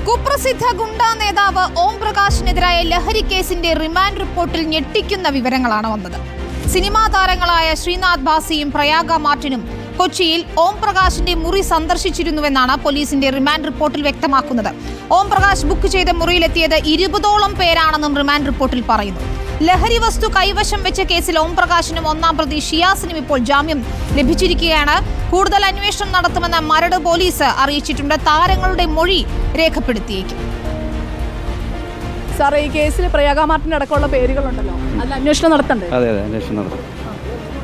കുപ്രസിദ്ധ ഗുണ്ടാ നേതാവ് ഓം പ്രകാശിനെതിരായ ലഹരി കേസിന്റെ റിമാൻഡ് റിപ്പോർട്ടിൽ ഞെട്ടിക്കുന്ന വിവരങ്ങളാണ് വന്നത്. സിനിമാ താരങ്ങളായ ശ്രീനാഥ് ഭാസിയും പ്രയാഗ മാർട്ടിനും കൊച്ചിയിൽ ഓം പ്രകാശിന്റെ മുറി സന്ദർശിച്ചിരുന്നുവെന്നാണ് പോലീസിന്റെ റിമാൻഡ് റിപ്പോർട്ടിൽ വ്യക്തമാക്കുന്നത്. ഓം പ്രകാശ് ബുക്ക് ചെയ്ത മുറിയിലെത്തിയത് 20ഓളം പേരാണെന്നും റിമാൻഡ് റിപ്പോർട്ടിൽ പറയുന്നു. ലഹരി വസ്തു കൈവശം വെച്ച കേസിൽ ഓം പ്രകാശിനും ഒന്നാം പ്രതി ഷിയാസിനും ഇപ്പോൾ ജാമ്യം ലഭിച്ചിരിക്കുകയാണ്. കൂടുതൽ അന്വേഷണം നടത്തുമെന്ന് മരട് പോലീസ് അറിയിച്ചിട്ടുണ്ട്. താരങ്ങളുടെ മൊഴി രേഖപ്പെടുത്തിയേക്കും. സാർ, ഈ കേസിൽ പ്രയാഗ മാർട്ടിന് അടക്കമുള്ള പേരുകളുണ്ടല്ലോ, അതിൽ അന്വേഷണം നടത്തണ്ടേ? അതെ, അന്വേഷണം നടത്തും.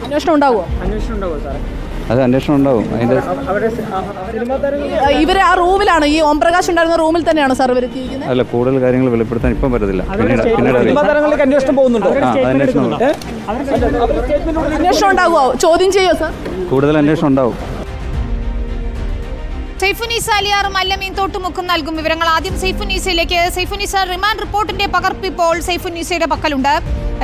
അന്വേഷണം ഉണ്ടാവുമോ? അന്വേഷണം ഉണ്ടാവും. ഇവര് ആ റൂമിലാണ്, ഈ ഓം പ്രകാശ് ഉണ്ടായിരുന്ന റൂമിൽ തന്നെയാണ് സാർ ഇവരെത്തിയിരിക്കുന്നത്? അല്ല, കൂടുതൽ കാര്യങ്ങൾ വെളിപ്പെടുത്താൻ ഇപ്പം പറ്റത്തില്ല. അന്വേഷണം ഉണ്ടാവുമോ? ചോദ്യം ചെയ്യോ സാർ? കൂടുതൽ അന്വേഷണം ഉണ്ടാവും. സൈഫുന്നീസ അലിയാറും അല്ലമീൻ തോട്ടുമുക്കും നൽകും വിവരങ്ങൾ. ആദ്യം സൈഫുന്നീസയിലേക്ക്. സൈഫുന്നീസ, റിമാൻഡ് റിപ്പോർട്ടിന്റെ പകർപ്പ് ഇപ്പോൾ സൈഫുന്നീസയുടെ പക്കലുണ്ട്.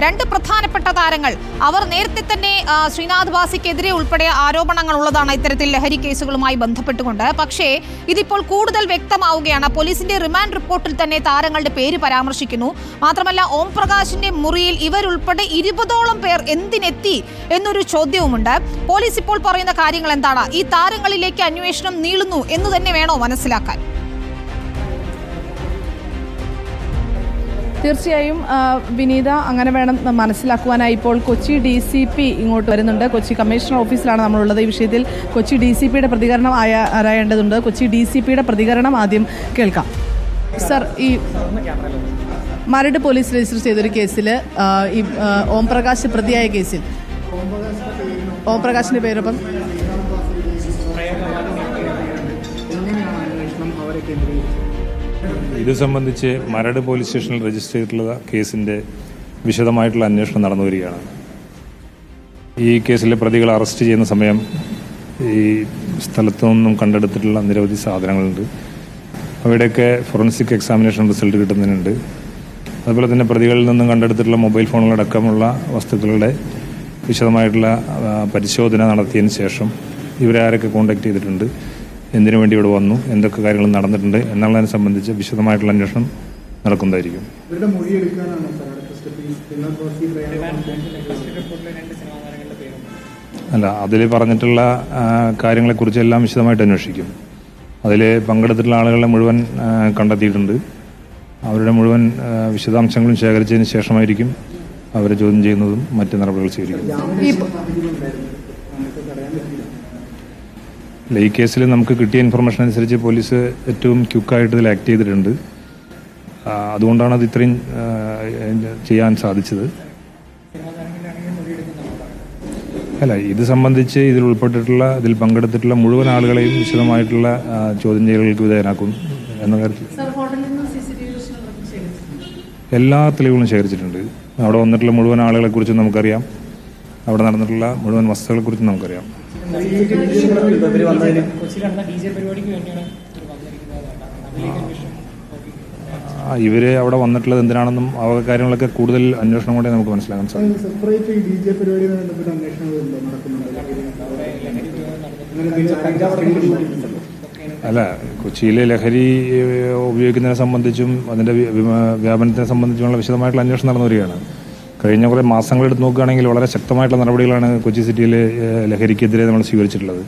2 പ്രധാനപ്പെട്ട താരങ്ങൾ, അവർ നേരത്തെ തന്നെ ശ്രീനാഥ് ഭാസിക്കെതിരെ ഉൾപ്പെടെ ആരോപണങ്ങൾ ഉള്ളതാണ് ഇത്തരത്തിൽ ലഹരി കേസുകളുമായി ബന്ധപ്പെട്ടുകൊണ്ട്. പക്ഷേ ഇതിപ്പോൾ കൂടുതൽ വ്യക്തമാവുകയാണ്. പോലീസിന്റെ റിമാൻഡ് റിപ്പോർട്ടിൽ തന്നെ താരങ്ങളുടെ പേര് പരാമർശിക്കുന്നു. മാത്രമല്ല, ഓം പ്രകാശിന്റെ മുറിയിൽ ഇവരുൾപ്പെടെ 20ഓളം പേർ എന്തിനെത്തി എന്നൊരു ചോദ്യവുമുണ്ട്. പോലീസ് ഇപ്പോൾ പറയുന്ന കാര്യങ്ങൾ എന്താണ്? ഈ താരങ്ങളിലേക്ക് അന്വേഷണം നീളുന്നു എന്ന് തന്നെ വേണോ മനസ്സിലാക്കാൻ? തീർച്ചയായും വിനീത, അങ്ങനെ വേണം മനസ്സിലാക്കുവാനായി. ഇപ്പോൾ കൊച്ചി DCP ഇങ്ങോട്ട് വരുന്നുണ്ട്. കൊച്ചി കമ്മീഷണർ ഓഫീസിലാണ് നമ്മളുള്ളത്. ഈ വിഷയത്തിൽ കൊച്ചി DCPയുടെ പ്രതികരണം അറിയേണ്ടതുണ്ട്. കൊച്ചി DCPയുടെ പ്രതികരണം ആദ്യം കേൾക്കാം. സർ, ഈ മരട് പോലീസ് രജിസ്റ്റർ ചെയ്തൊരു കേസിൽ ഈ ഓം പ്രകാശ് പ്രതിയായ കേസിൽ ഓം പ്രകാശിൻ്റെ പേരൊപ്പം ഇത് സംബന്ധിച്ച് മരട് പോലീസ് സ്റ്റേഷനിൽ രജിസ്റ്റർ ചെയ്തിട്ടുള്ള കേസിൻ്റെ വിശദമായിട്ടുള്ള അന്വേഷണം നടന്നു വരികയാണ്. ഈ കേസിലെ പ്രതികളെ അറസ്റ്റ് ചെയ്യുന്ന സമയം ഈ സ്ഥലത്തു നിന്നും കണ്ടെടുത്തിട്ടുള്ള നിരവധി സാധനങ്ങളുണ്ട്. അവിടെയൊക്കെ ഫോറൻസിക് എക്സാമിനേഷൻ റിസൾട്ട് കിട്ടുന്നതിനുണ്ട്. അതുപോലെ തന്നെ പ്രതികളിൽ നിന്നും കണ്ടെടുത്തിട്ടുള്ള മൊബൈൽ ഫോണുകളടക്കമുള്ള വസ്തുക്കളുടെ വിശദമായിട്ടുള്ള പരിശോധന നടത്തിയതിന് ശേഷം ഇവരെ ആരൊക്കെ കോൺടാക്ട് ചെയ്തിട്ടുണ്ട്, എന്തിനു വേണ്ടി ഇവിടെ വന്നു, എന്തൊക്കെ കാര്യങ്ങൾ നടന്നിട്ടുണ്ട് എന്നുള്ളതിനെ സംബന്ധിച്ച് വിശദമായിട്ടുള്ള അന്വേഷണം നടക്കുന്നതായിരിക്കും. അല്ല, അതിൽ പറഞ്ഞിട്ടുള്ള കാര്യങ്ങളെക്കുറിച്ച് എല്ലാം വിശദമായിട്ട് അന്വേഷിക്കും. അതിൽ പങ്കെടുത്തിട്ടുള്ള ആളുകളെ മുഴുവൻ കണ്ടെത്തിയിട്ടുണ്ട്. അവരുടെ മുഴുവൻ വിശദാംശങ്ങളും ശേഖരിച്ചതിന് ശേഷമായിരിക്കും അവരെ ചോദ്യം ചെയ്യുന്നതും മറ്റ് നടപടികൾ സ്വീകരിക്കും. അല്ല, ഈ കേസിൽ നമുക്ക് കിട്ടിയ ഇൻഫർമേഷൻ അനുസരിച്ച് പോലീസ് ഏറ്റവും ക്വിക്കായിട്ട് ഇതിൽ ആക്ട് ചെയ്തിട്ടുണ്ട്. അതുകൊണ്ടാണ് അത് ഇത്രയും ചെയ്യാൻ സാധിച്ചത്. അല്ല, ഇത് സംബന്ധിച്ച് ഇതിൽ പങ്കെടുത്തിട്ടുള്ള മുഴുവൻ ആളുകളെയും വിശദമായിട്ടുള്ള ചോദ്യം ചെയ്യലുകൾക്ക് വിധേയനാക്കും എന്ന കാര്യത്തിൽ എല്ലാ തെളിവുകളും ശേഖരിച്ചിട്ടുണ്ട്. അവിടെ വന്നിട്ടുള്ള മുഴുവൻ ആളുകളെക്കുറിച്ചും നമുക്കറിയാം. അവിടെ നടന്നിട്ടുള്ള മുഴുവൻ വസ്തുക്കളെക്കുറിച്ചും നമുക്കറിയാം. ഇവര് അവിടെ വന്നിട്ടുള്ളത് എന്തിനാണെന്നും ആ കാര്യങ്ങളൊക്കെ കൂടുതൽ അന്വേഷണം കൊണ്ടേ നമുക്ക് മനസ്സിലാക്കാൻ സാധിക്കും. അല്ല, കൊച്ചിയിലെ ലഹരി ഉപയോഗിക്കുന്നതിനെ സംബന്ധിച്ചും അതിന്റെ വ്യാപനത്തിനെ സംബന്ധിച്ചുമുള്ള വിശദമായിട്ടുള്ള അന്വേഷണം നടന്നു വരികയാണ്. കഴിഞ്ഞ കുറേ മാസങ്ങളെടുത്ത് നോക്കുകയാണെങ്കിൽ വളരെ ശക്തമായിട്ടുള്ള നടപടികളാണ് കൊച്ചി സിറ്റിയിലെ ലഹരിക്കെതിരെ നമ്മൾ സ്വീകരിച്ചിട്ടുള്ളത്.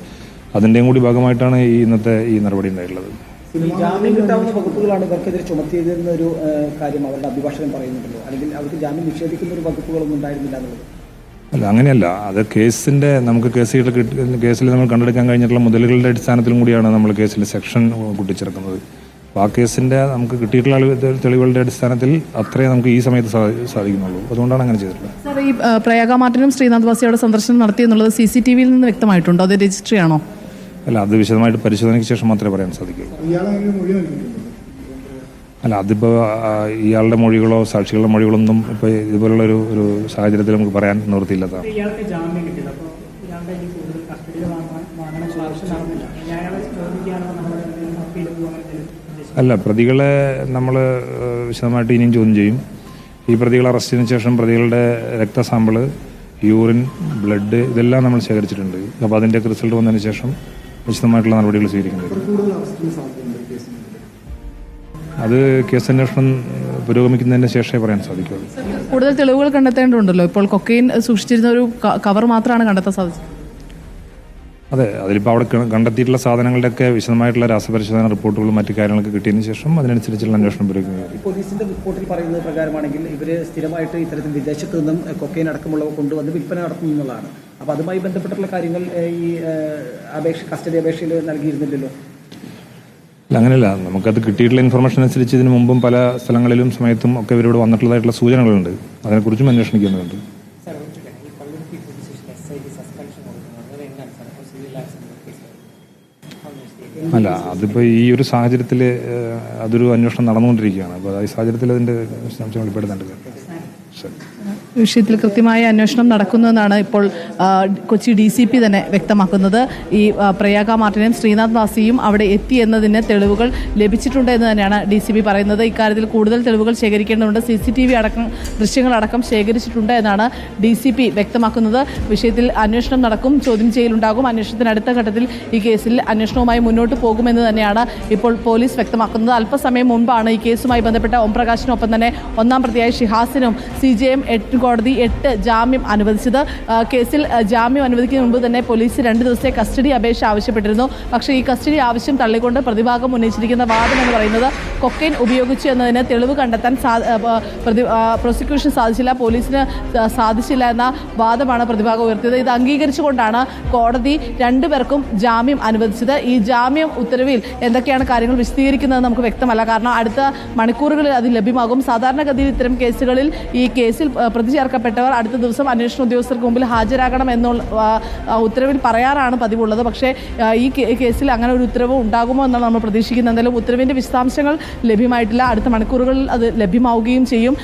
അതിൻ്റെയും കൂടി ഭാഗമായിട്ടാണ് ഇന്നത്തെ ഈ നടപടി ഉണ്ടായിട്ടുള്ളത്. ജാമ്യം കിട്ടാവുന്ന വകുപ്പുകളാണ് ഇവർക്കെതിരെ ചുമത്തിയതെന്ന ഒരു കാര്യം അവരുടെ അഭിഭാഷകൻ പറയുന്നുണ്ടല്ലോ, അല്ലെങ്കിൽ അവർക്ക് ജാമ്യം നിഷേധിക്കുന്ന ഒരു വകുപ്പുകളൊന്നും ഉണ്ടായിരുന്നില്ല എന്നുള്ളത്. അല്ല, അങ്ങനെയല്ല. അത് നമുക്ക് കേസിൽ നമ്മൾ കണ്ടെടുക്കാൻ കഴിഞ്ഞിട്ടുള്ള മുതലുകളുടെ അടിസ്ഥാനത്തിലും കൂടിയാണ് നമ്മൾ കേസിൽ സെക്ഷൻ കൂട്ടിച്ചേർക്കുന്നത്. അപ്പോൾ ആ കേസിൻ്റെ നമുക്ക് കിട്ടിയിട്ടുള്ള തെളിവുകളുടെ അടിസ്ഥാനത്തിൽ അത്രേ നമുക്ക് ഈ സമയത്ത് സാധിക്കുന്നുള്ളൂ. അതുകൊണ്ടാണ് അങ്ങനെ ചെയ്തിട്ടുള്ളത്. സാർ, ഈ പ്രയാഗ മാർട്ടിനും ശ്രീനാഥ് ഭാസിയുടെ സന്ദർശനം നടത്തിയെന്നുള്ളത് CCTVയിൽ നിന്ന് വ്യക്തമായിട്ടുണ്ടോ? അത് രജിസ്റ്റർ ആണോ? അല്ല, അത് വിശദമായിട്ട് പരിശോധനയ്ക്ക് ശേഷം മാത്രമേ പറയാൻ സാധിക്കുള്ളൂ. അല്ല, അതിപ്പോൾ ഇയാളുടെ മൊഴികളോ സാക്ഷികളുടെ മൊഴികളൊന്നും ഇപ്പോൾ ഇതുപോലുള്ള ഒരു സാഹചര്യത്തിൽ നമുക്ക് പറയാൻ നിവൃത്തിയില്ലാത്തതാണ്. അല്ല, പ്രതികളെ നമ്മൾ വിശദമായിട്ട് ഇനിയും ചോദ്യം ചെയ്യും. ഈ പ്രതികളെ അറസ്റ്റിന് ശേഷം പ്രതികളുടെ രക്തസാമ്പിള്, യൂറിൻ, ബ്ലഡ് ഇതെല്ലാം നമ്മൾ ശേഖരിച്ചിട്ടുണ്ട്. അപ്പോൾ അതിൻ്റെയൊക്കെ റിസൾട്ട് വന്നതിന് ശേഷം വിശദമായിട്ടുള്ള നടപടികൾ സ്വീകരിക്കുന്നത്. അത് കേസ് അന്വേഷണം പുരോഗമിക്കുന്നതിന് ശേഷമേ പറയാൻ സാധിക്കുള്ളൂ. കൂടുതൽ തെളിവുകൾ കണ്ടെത്തേണ്ടതുണ്ടല്ലോ. ഇപ്പോൾ കൊക്കൈൻ സൂക്ഷിച്ചിരുന്ന ഒരു കവർ മാത്രമാണ് കണ്ടെത്താൻ സാധിച്ചത്. അതെ, അതിലിപ്പോൾ അവിടെ കണ്ടെത്തിയിട്ടുള്ള സാധനങ്ങളുടെയൊക്കെ വിശദമായിട്ടുള്ള രാസപരിശോധന റിപ്പോർട്ടുകളും മറ്റു കാര്യങ്ങളൊക്കെ കിട്ടിയതിന് ശേഷം അതിനനുസരിച്ചുള്ള അന്വേഷണം പുരോഗമിക്കും. പോലീസിന്റെ റിപ്പോർട്ടിൽ പറയുന്നത് പ്രകാരമാണെങ്കിൽ ഇവർ സ്ഥിരമായിട്ട് ഇത്തരത്തിൽ വിദേശത്ത് നിന്നും കൊക്കൈൻ അടക്കമുള്ളവ കൊണ്ടുവന്ന് വിൽപ്പന നടത്തുന്നു എന്നുള്ളതാണ്. അപ്പോൾ അതുമായി ബന്ധപ്പെട്ടിട്ടുള്ള കാര്യങ്ങൾ ഈ കസ്റ്റഡി അപേക്ഷയിൽ നൽകിയിരുന്നില്ലല്ലോ. അല്ല, അങ്ങനെയല്ല. നമുക്കത് കിട്ടിയിട്ടുള്ള ഇൻഫർമേഷൻ അനുസരിച്ച് ഇതിനു മുമ്പും പല സ്ഥലങ്ങളിലും സമയത്തും ഒക്കെ ഇവരോട് വന്നിട്ടുള്ളതായിട്ടുള്ള സൂചനകളുണ്ട്. അതിനെക്കുറിച്ചും അന്വേഷിക്കുന്നുണ്ട്. അല്ല, അതിപ്പോൾ ഈ ഒരു സാഹചര്യത്തിൽ അതൊരു അന്വേഷണം നടന്നുകൊണ്ടിരിക്കുകയാണ്. അപ്പോൾ ഈ സാഹചര്യത്തിൽ അതിൻ്റെ വിശദാംശങ്ങൾ വെളിപ്പെടുത്തേണ്ടത്. ശരി. വിഷയത്തിൽ കൃത്യമായ അന്വേഷണം നടക്കുന്നുവെന്നാണ് ഇപ്പോൾ കൊച്ചി DCP തന്നെ വ്യക്തമാക്കുന്നത്. ഈ പ്രയാഗ മാർട്ടിനും ശ്രീനാഥ് വാസിയും അവിടെ എത്തിയെന്നതിന് തെളിവുകൾ ലഭിച്ചിട്ടുണ്ട് എന്ന് തന്നെയാണ് DCP പറയുന്നത്. ഇക്കാര്യത്തിൽ കൂടുതൽ തെളിവുകൾ ശേഖരിക്കേണ്ടതുണ്ട്. CCTV അടക്കം ദൃശ്യങ്ങളടക്കം ശേഖരിച്ചിട്ടുണ്ട് എന്നാണ് DCP വ്യക്തമാക്കുന്നത്. വിഷയത്തിൽ അന്വേഷണം നടക്കും, ചോദ്യം ചെയ്യലുണ്ടാകും. അന്വേഷണത്തിന് അടുത്ത ഘട്ടത്തിൽ ഈ കേസിൽ അന്വേഷണവുമായി മുന്നോട്ട് പോകുമെന്ന് തന്നെയാണ് ഇപ്പോൾ പോലീസ് വ്യക്തമാക്കുന്നത്. അല്പസമയം മുൻപാണ് ഈ കേസുമായി ബന്ധപ്പെട്ട ഓംപ്രകാശിനൊപ്പം തന്നെ ഒന്നാം പ്രതിയായ ഷിഹാസിനും CJM കോടതി 8 ജാമ്യം അനുവദിച്ചത്. കേസിൽ ജാമ്യം അനുവദിക്കുന്നതിന് മുമ്പ് തന്നെ പോലീസ് 2 ദിവസത്തെ കസ്റ്റഡി അപേക്ഷ ആവശ്യപ്പെട്ടിരുന്നു. പക്ഷേ ഈ കസ്റ്റഡി ആവശ്യം തള്ളിക്കൊണ്ട് പ്രതിഭാഗം ഉന്നയിച്ചിരിക്കുന്ന വാദം എന്ന് പറയുന്നത് കൊക്കൈൻ ഉപയോഗിച്ചു എന്നതിന് തെളിവ് കണ്ടെത്താൻ പ്രോസിക്യൂഷൻ സാധിച്ചില്ല, പോലീസിന് സാധിച്ചില്ല എന്ന വാദമാണ് പ്രതിഭാഗം ഉയർത്തിയത്. ഇത് അംഗീകരിച്ചുകൊണ്ടാണ് കോടതി 2 പേർക്കും ജാമ്യം അനുവദിച്ചത്. ഈ ജാമ്യം ഉത്തരവിൽ എന്തൊക്കെയാണ് കാര്യങ്ങൾ വിശദീകരിക്കുന്നത് നമുക്ക് വ്യക്തമല്ല. കാരണം അടുത്ത മണിക്കൂറുകളിൽ അത് ലഭ്യമാകും. സാധാരണഗതിയിൽ ഇത്തരം കേസുകളിൽ ഈ കേസിൽ പ്രതി ചേർക്കപ്പെട്ടവർ അടുത്ത ദിവസം അന്വേഷണ ഉദ്യോഗസ്ഥർക്ക് മുമ്പിൽ ഹാജരാകണം എന്നുള്ള ഉത്തരവിൽ പറയാറാണ് പതിവുള്ളത്. പക്ഷേ ഈ കേസിൽ അങ്ങനെ ഒരു ഉത്തരവ് ഉണ്ടാകുമോ എന്നാണ് നമ്മൾ പ്രതീക്ഷിക്കുന്നത്. എന്തായാലും ഉത്തരവിൻ്റെ വിശദാംശങ്ങൾ ലഭ്യമായിട്ടില്ല. അടുത്ത മണിക്കൂറുകളിൽ അത് ലഭ്യമാവുകയും ചെയ്യും.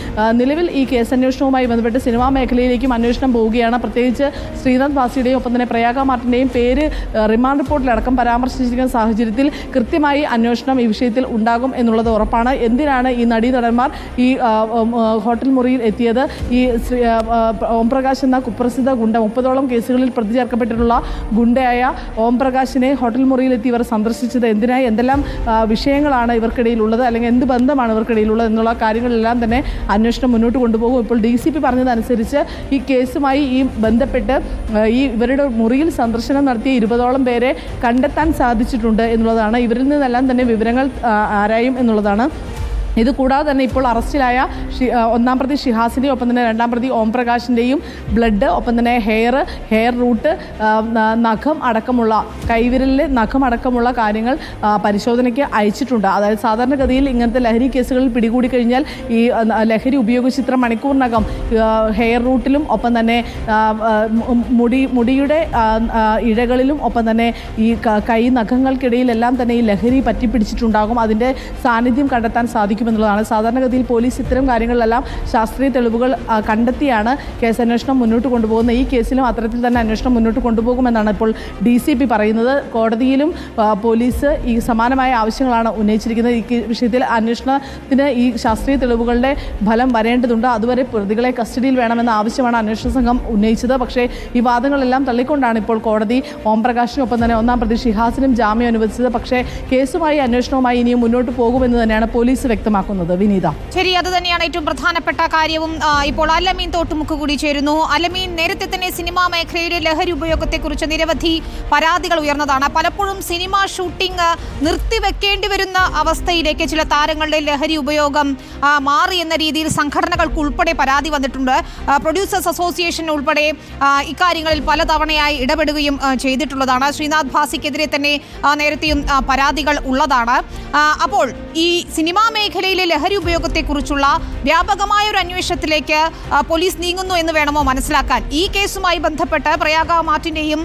നിലവിൽ ഈ കേസ് അന്വേഷണവുമായി ബന്ധപ്പെട്ട് സിനിമാ മേഖലയിലേക്കും അന്വേഷണം പോവുകയാണ്. പ്രത്യേകിച്ച് ശ്രീനാഥ് വാസിയുടെയും ഒപ്പം തന്നെ പ്രയാഗ മാർട്ടിൻ്റെയും പേര് റിമാൻഡ് റിപ്പോർട്ടിലടക്കം പരാമർശിച്ചിരിക്കുന്ന സാഹചര്യത്തിൽ കൃത്യമായി അന്വേഷണം ഈ വിഷയത്തിൽ ഉണ്ടാകും എന്നുള്ളത് ഉറപ്പാണ്. എന്തിനാണ് ഈ നടീനടന്മാർ ഈ ഹോട്ടൽ മുറിയിൽ എത്തിയത്? ഈ ഓംപ്രകാശ് എന്ന കുപ്രസിദ്ധ ഗുണ്ട 30ഓളം കേസുകളിൽ പ്രതി ചേർക്കപ്പെട്ടിട്ടുള്ള ഗുണ്ടയായ ഓംപ്രകാശിനെ ഹോട്ടൽ മുറിയിലെത്തി ഇവർ സന്ദർശിച്ചത് എന്തിനായി? എന്തെല്ലാം വിഷയങ്ങളാണ് ഇവർക്കിടയിലുള്ളത്, അല്ലെങ്കിൽ എന്ത് ബന്ധമാണ് ഇവർക്കിടയിലുള്ളത് എന്നുള്ള കാര്യങ്ങളെല്ലാം തന്നെ അന്വേഷണം മുന്നോട്ട് കൊണ്ടുപോകും. ഇപ്പോൾ DCP പറഞ്ഞതനുസരിച്ച് ഈ കേസുമായി ഈ ബന്ധപ്പെട്ട് ഈ ഇവരുടെ മുറിയിൽ സന്ദർശനം നടത്തിയ 20ഓളം പേരെ കണ്ടെത്താൻ സാധിച്ചിട്ടുണ്ട് എന്നുള്ളതാണ്. ഇവരിൽ നിന്നെല്ലാം തന്നെ വിവരങ്ങൾ ആരായും എന്നുള്ളതാണ്. ഇത് കൂടാതെ തന്നെ ഇപ്പോൾ അറസ്റ്റിലായ ഒന്നാം പ്രതി ഷിഹാസിൻ്റെയും ഒപ്പം തന്നെ രണ്ടാം പ്രതി ഓംപ്രകാശിൻ്റെയും ബ്ലഡ്, ഒപ്പം തന്നെ ഹെയർ റൂട്ട്, നഖം അടക്കമുള്ള കൈവിരലിലെ നഖം അടക്കമുള്ള കാര്യങ്ങൾ പരിശോധനയ്ക്ക് അയച്ചിട്ടുണ്ട്. അതായത് സാധാരണഗതിയിൽ ഇങ്ങനത്തെ ലഹരി കേസുകളിൽ പിടികൂടി കഴിഞ്ഞാൽ ഈ ലഹരി ഉപയോഗിച്ച് ഇത്ര മണിക്കൂറിനകം ഹെയർ റൂട്ടിലും ഒപ്പം തന്നെ മുടിയുടെ ഇഴകളിലും ഒപ്പം തന്നെ ഈ കൈ നഖങ്ങൾക്കിടയിലെല്ലാം തന്നെ ഈ ലഹരി പറ്റിപ്പിടിച്ചിട്ടുണ്ടാകും. അതിൻ്റെ സാന്നിധ്യം കണ്ടെത്താൻ സാധിക്കും എന്നുള്ളതാണ്. സാധാരണഗതിയിൽ പോലീസ് ഇത്തരം കാര്യങ്ങളിലെല്ലാം ശാസ്ത്രീയ തെളിവുകൾ കണ്ടെത്തിയാണ് കേസ് അന്വേഷണം മുന്നോട്ട് കൊണ്ടുപോകുന്നത്. ഈ കേസിലും അത്തരത്തിൽ തന്നെ അന്വേഷണം മുന്നോട്ട് കൊണ്ടുപോകുമെന്നാണ് ഇപ്പോൾ DCP പറയുന്നത്. കോടതിയിലും പോലീസ് ഈ സമാനമായ ആവശ്യങ്ങളാണ് ഉന്നയിച്ചിരിക്കുന്നത്. ഈ വിഷയത്തിൽ അന്വേഷണത്തിന് ഈ ശാസ്ത്രീയ തെളിവുകളുടെ ഫലം വരേണ്ടതുണ്ട്. അതുവരെ പ്രതികളെ കസ്റ്റഡിയിൽ വേണമെന്ന ആവശ്യമാണ് അന്വേഷണ സംഘം ഉന്നയിച്ചത്. പക്ഷേ ഈ വാദങ്ങളെല്ലാം തള്ളിക്കൊണ്ടാണ് ഇപ്പോൾ കോടതി ഓംപ്രകാശിനൊപ്പം തന്നെ ഒന്നാം പ്രതി ഷിഹാസിനും ജാമ്യം അനുവദിച്ചത്. പക്ഷേ കേസുമായി അന്വേഷണവുമായി ഇനിയും മുന്നോട്ട് പോകുമെന്ന് തന്നെയാണ് പോലീസ് വ്യക്തമാക്കുന്നത്. വിനീത, ശരി, അത് തന്നെയാണ് ഏറ്റവും പ്രധാനപ്പെട്ട കാര്യവും. ഇപ്പോൾ അലമീൻ തോട്ടുമുക്ക് കൂടി ചേരുന്നു. അലമീൻ, നേരത്തെ തന്നെ സിനിമാ മേഖലയിലെ ലഹരി ഉപയോഗത്തെക്കുറിച്ച് നിരവധി പരാതികൾ ഉയർന്നതാണ്. പലപ്പോഴും സിനിമാ ഷൂട്ടിംഗ് നിർത്തിവെക്കേണ്ടി വരുന്ന അവസ്ഥയിലേക്ക് ചില താരങ്ങളുടെ ലഹരി ഉപയോഗം മാറി എന്ന രീതിയിൽ സംഘടനകൾക്ക് ഉൾപ്പെടെ പരാതി വന്നിട്ടുണ്ട്. പ്രൊഡ്യൂസേഴ്സ് അസോസിയേഷൻ ഉൾപ്പെടെ ഇക്കാര്യങ്ങളിൽ പലതവണയായി ഇടപെടുകയും ചെയ്തിട്ടുള്ളതാണ്. ശ്രീനാഥ് ഭാസിക്കെതിരെ തന്നെ നേരത്തെയും പരാതികൾ ഉള്ളതാണ്. അപ്പോൾ ഈ സിനിമാ മേഖലയിലെ ലഹരി ഉപയോഗത്തെക്കുറിച്ചുള്ള വ്യാപകമായ ഒരു അന്വേഷണത്തിലേക്ക് പോലീസ് നീങ്ങുന്നു എന്ന് വേണമോ മനസ്സിലാക്കാൻ? ഈ കേസുമായി ബന്ധപ്പെട്ട് പ്രയാഗ മാർട്ടിൻ്റെയും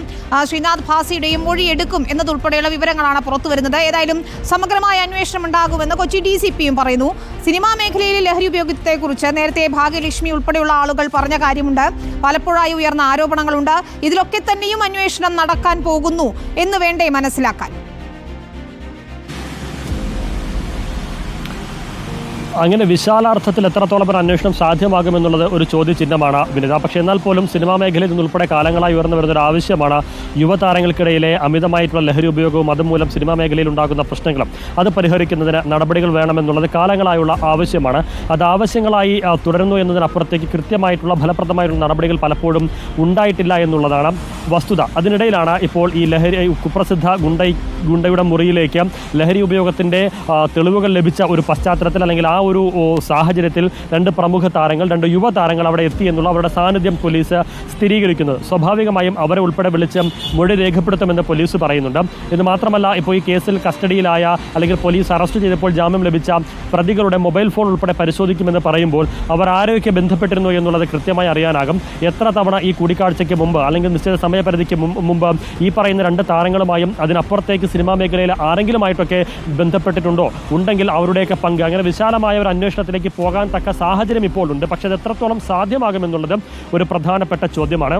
ശ്രീനാഥ് ഭാസിയുടെയും മൊഴിയെടുക്കും എന്നതുൾപ്പെടെയുള്ള വിവരങ്ങളാണ് പുറത്തുവരുന്നത്. ഏതായാലും സമഗ്രമായ അന്വേഷണം ഉണ്ടാകുമെന്ന് കൊച്ചി DCPയും പറയുന്നു. സിനിമാ മേഖലയിലെ ലഹരി ഉപയോഗത്തെക്കുറിച്ച് നേരത്തെ ഭാഗ്യലക്ഷ്മി ഉൾപ്പെടെയുള്ള ആളുകൾ പറഞ്ഞ കാര്യമുണ്ട്. പലപ്പോഴായി ഉയർന്ന ആരോപണങ്ങളുണ്ട്. ഇതിലൊക്കെ തന്നെയും അന്വേഷണം നടക്കാൻ പോകുന്നു എന്ന് വേണ്ടേ മനസ്സിലാക്കാൻ? അങ്ങനെ വിശാലാർത്ഥത്തിൽ എത്രത്തോളം ഒരു അന്വേഷണം സാധ്യമാകുമെന്നുള്ളത് ഒരു ചോദ്യചിഹ്നമാണ് വിനിത. പക്ഷേ എന്നാൽ പോലും സിനിമാ മേഖലയിൽ നിന്നുൾപ്പെടെ കാലങ്ങളായി ഉയർന്നു വരുന്ന ഒരു ആവശ്യമാണ് യുവതാരങ്ങൾക്കിടയിലെ അമിതമായിട്ടുള്ള ലഹരി ഉപയോഗവും അതുമൂലം സിനിമാ മേഖലയിൽ ഉണ്ടാകുന്ന പ്രശ്നങ്ങളും അത് പരിഹരിക്കുന്നതിന് നടപടികൾ വേണമെന്നുള്ളത് കാലങ്ങളായുള്ള ആവശ്യമാണ്. അത് ആവശ്യങ്ങളായി തുടരുന്നു എന്നതിനപ്പുറത്തേക്ക് കൃത്യമായിട്ടുള്ള ഫലപ്രദമായിട്ടുള്ള നടപടികൾ പലപ്പോഴും ഉണ്ടായിട്ടില്ല എന്നുള്ളതാണ് വസ്തുത. അതിനിടയിലാണ് ഇപ്പോൾ ഈ ലഹരി കുപ്രസിദ്ധ ഗുണ്ടയുടെ മുറിയിലേക്ക് ലഹരി ഉപയോഗത്തിൻ്റെ തെളിവുകൾ ലഭിച്ച ഒരു പശ്ചാത്തലത്തിൽ അല്ലെങ്കിൽ ആ ഒരു സാഹചര്യത്തിൽ രണ്ട് പ്രമുഖ താരങ്ങൾ, രണ്ട് യുവതാരങ്ങൾ അവിടെ എത്തി എന്നുള്ള അവരുടെ സാന്നിധ്യം പോലീസ് സ്ഥിരീകരിക്കുന്നത്. സ്വാഭാവികമായും അവരെ ഉൾപ്പെടെ വിളിച്ച് മൊഴി രേഖപ്പെടുത്തുമെന്ന് പോലീസ് പറയുന്നുണ്ട്. ഇത് മാത്രമല്ല, ഇപ്പോൾ ഈ കേസിൽ കസ്റ്റഡിയിലായ അല്ലെങ്കിൽ പോലീസ് അറസ്റ്റ് ചെയ്തപ്പോൾ ജാമ്യം ലഭിച്ച പ്രതികളുടെ മൊബൈൽ ഫോൺ ഉൾപ്പെടെ പരിശോധിക്കുമെന്ന് പറയുമ്പോൾ അവർ ആരൊക്കെ ബന്ധപ്പെട്ടിരുന്നു എന്നുള്ളത് കൃത്യമായി അറിയാനാകും. എത്ര തവണ ഈ കൂടിക്കാഴ്ചയ്ക്ക് മുമ്പ് അല്ലെങ്കിൽ നിശ്ചിത സമയപരിധിക്ക് മുമ്പ് ഈ പറയുന്ന രണ്ട് താരങ്ങളുമായും അതിനപ്പുറത്തേക്ക് സിനിമാ മേഖലയിൽ ആരെങ്കിലുമായിട്ടൊക്കെ ബന്ധപ്പെട്ടിട്ടുണ്ടോ, ഉണ്ടെങ്കിൽ അവരുടെയൊക്കെ പങ്ക്, അങ്ങനെ വിശാലമായ ഒരു അന്വേഷണത്തിലേക്ക് പോകാൻ തക്ക സാഹചര്യം ഇപ്പോൾ ഉണ്ട്. പക്ഷേ അത് എത്രത്തോളം സാധ്യമാകുമെന്നുള്ളത് ഒരു പ്രധാനപ്പെട്ട ചോദ്യമാണ്.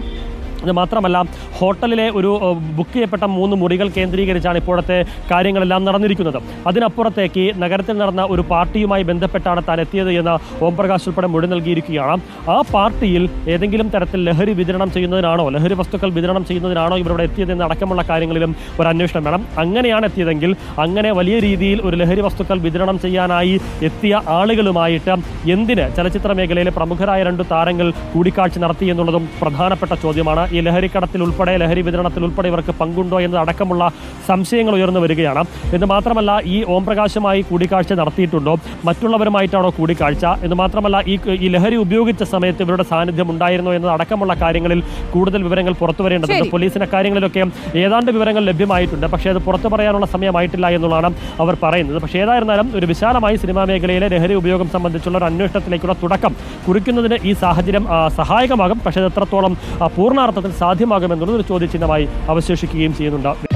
ഇത് മാത്രമല്ല, ഹോട്ടലിലെ ഒരു ബുക്ക് ചെയ്യപ്പെട്ട 3 മുറികൾ കേന്ദ്രീകരിച്ചാണ് ഇപ്പോഴത്തെ കാര്യങ്ങളെല്ലാം നടന്നിരിക്കുന്നത്. അതിനപ്പുറത്തേക്ക് നഗരത്തിൽ നടന്ന ഒരു പാർട്ടിയുമായി ബന്ധപ്പെട്ടാണ് താൻ എത്തിയത് എന്ന് ഓംപ്രകാശ് ഉൾപ്പെടെ മൊഴി നൽകിയിരിക്കുകയാണ്. ആ പാർട്ടിയിൽ ഏതെങ്കിലും തരത്തിൽ ലഹരി വിതരണം ചെയ്യുന്നതിനാണോ, ലഹരി വസ്തുക്കൾ വിതരണം ചെയ്യുന്നതിനാണോ ഇവരുടെ എത്തിയതെന്ന് അടക്കമുള്ള കാര്യങ്ങളിലും ഒരു അന്വേഷണം വേണം. അങ്ങനെയാണ് എത്തിയതെങ്കിൽ അങ്ങനെ വലിയ രീതിയിൽ ഒരു ലഹരി വസ്തുക്കൾ വിതരണം ചെയ്യാനായി എത്തിയ ആളുകളുമായിട്ട് എന്തിന് ചലച്ചിത്ര മേഖലയിലെ പ്രമുഖരായ 2 താരങ്ങൾ കൂടിക്കാഴ്ച നടത്തി എന്നുള്ളതും പ്രധാനപ്പെട്ട ചോദ്യമാണ്. ഈ ലഹരിക്കടത്തിൽ ഉൾപ്പെടെ ലഹരി വിതരണത്തിൽ ഉൾപ്പെടെ ഇവർക്ക് പങ്കുണ്ടോ എന്നതടക്കമുള്ള സംശയങ്ങൾ ഉയർന്നു വരികയാണ്. എന്ന് മാത്രമല്ല, ഈ ഓംപ്രകാശുമായി കൂടിക്കാഴ്ച നടത്തിയിട്ടുണ്ടോ, മറ്റുള്ളവരുമായിട്ടാണോ കൂടിക്കാഴ്ച, എന്ന് മാത്രമല്ല ഈ ലഹരി ഉപയോഗിച്ച സമയത്ത് ഇവരുടെ സാന്നിധ്യം ഉണ്ടായിരുന്നോ എന്നതടക്കമുള്ള കാര്യങ്ങളിൽ കൂടുതൽ വിവരങ്ങൾ പുറത്തു വരേണ്ടതുണ്ട്. പോലീസിന് കാര്യങ്ങളിലൊക്കെ ഏതാണ്ട് വിവരങ്ങൾ ലഭ്യമായിട്ടുണ്ട്. പക്ഷേ അത് പുറത്തു പറയാനുള്ള സമയമായിട്ടില്ല എന്നുള്ളതാണ് അവർ പറയുന്നത്. പക്ഷേ ഏതായിരുന്നാലും ഒരു വിശാലമായി സിനിമാ മേഖലയിലെ ലഹരി ഉപയോഗം സംബന്ധിച്ചുള്ള ഒരു അന്വേഷണത്തിലേക്കുള്ള തുടക്കം കുറിക്കുന്നതിന് ഈ സാഹചര്യം സഹായകമാകും. പക്ഷേ അത് എത്രത്തോളം പൂർണ്ണാർത്ഥത്തിൽ സാധ്യമാകുമെന്നുള്ളത് ഒരു ചോദ്യചിഹ്നമായി അവശേഷിക്കുകയും ചെയ്യുന്നുണ്ട്.